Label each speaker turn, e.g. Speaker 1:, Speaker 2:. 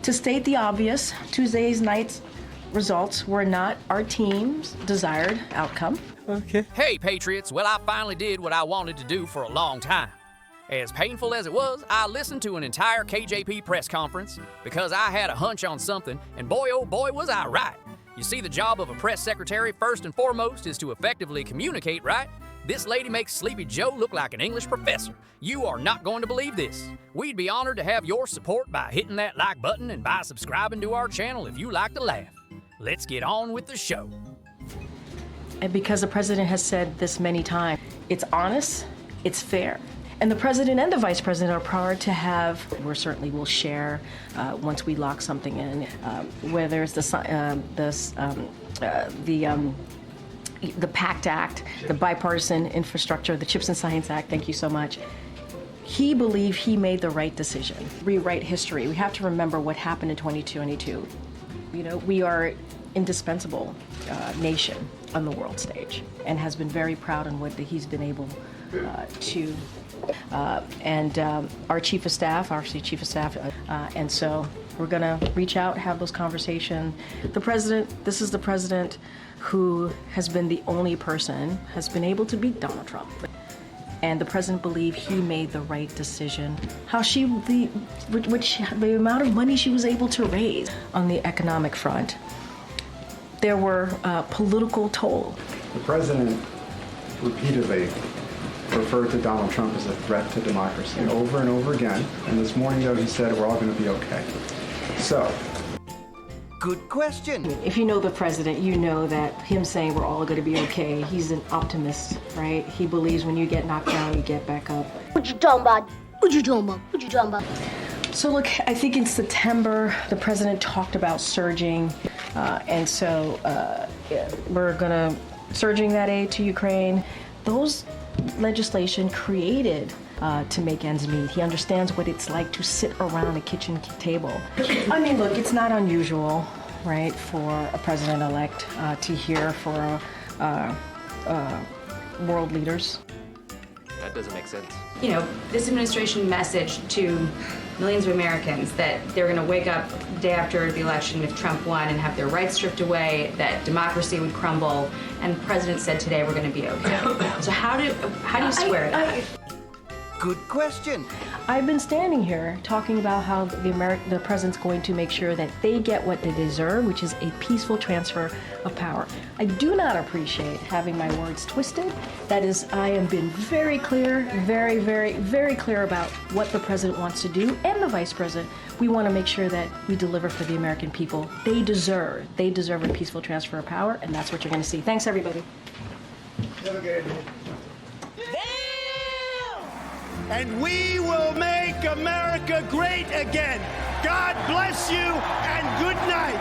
Speaker 1: To state the obvious, Tuesday's night's results were not our team's desired outcome.
Speaker 2: Okay.
Speaker 3: Hey, Patriots, well, I finally did what I wanted to do for a long time. As painful as it was, I listened to an entire KJP press conference because I had a hunch on something, and boy, oh boy, was I right. You see, the job of a press secretary, first and foremost, is to effectively communicate, right? This lady makes Sleepy Joe look like an English professor. You are not going to believe this. We'd be honored to have your support by hitting that like button and by subscribing to our channel if you like to laugh. Let's get on with the show.
Speaker 1: And because the president has said this many times, it's honest, it's fair. And the president and the vice president are proud to have, we certainly will share once we lock something in, whether it's the PACT Act, the Bipartisan Infrastructure, the CHIPS and Science Act, thank you so much. He believed he made the right decision. Rewrite history. We have to remember what happened in 2022. You know, we are indispensable nation on the world stage and has been very proud in what he's been able to. Our chief of staff, and so we're gonna reach out, have those conversations. This is the president who has been the only person has been able to beat Donald Trump. And the president believed he made the right decision. The amount of money she was able to raise on the economic front. There were political toll.
Speaker 4: The president repeatedly referred to Donald Trump as a threat to democracy over and over again. And this morning, though, he said we're all going to be okay. So.
Speaker 2: Good question.
Speaker 1: If you know the president, you know that him saying we're all going to be okay, he's an optimist, right? He believes when you get knocked down, you get back up.
Speaker 5: What you talking about? What you talking about? What you talking about?
Speaker 1: So look, I think in September, the president talked about surging, we're gonna surging that aid to Ukraine. Those legislation created to make ends meet. He understands what it's like to sit around a kitchen table. I mean, look, it's not unusual, right, for a president-elect to hear for world leaders.
Speaker 6: That doesn't make sense.
Speaker 7: You know, this administration message to millions of Americans that they're going to wake up the day after the election if Trump won and have their rights stripped away, that democracy would crumble, and the president said today we're going to be okay. So how do you square that?
Speaker 2: Good question.
Speaker 1: I've been standing here talking about how the president's going to make sure that they get what they deserve, which is a peaceful transfer of power. I do not appreciate having my words twisted. That is, I have been very clear, very, very, very clear about what the president wants to do, and the vice president. We want to make sure that we deliver for the American people. They deserve a peaceful transfer of power, and that's what you're going to see. Thanks, everybody.
Speaker 4: Have a good day.
Speaker 8: And we will make America great again. God bless you and good night.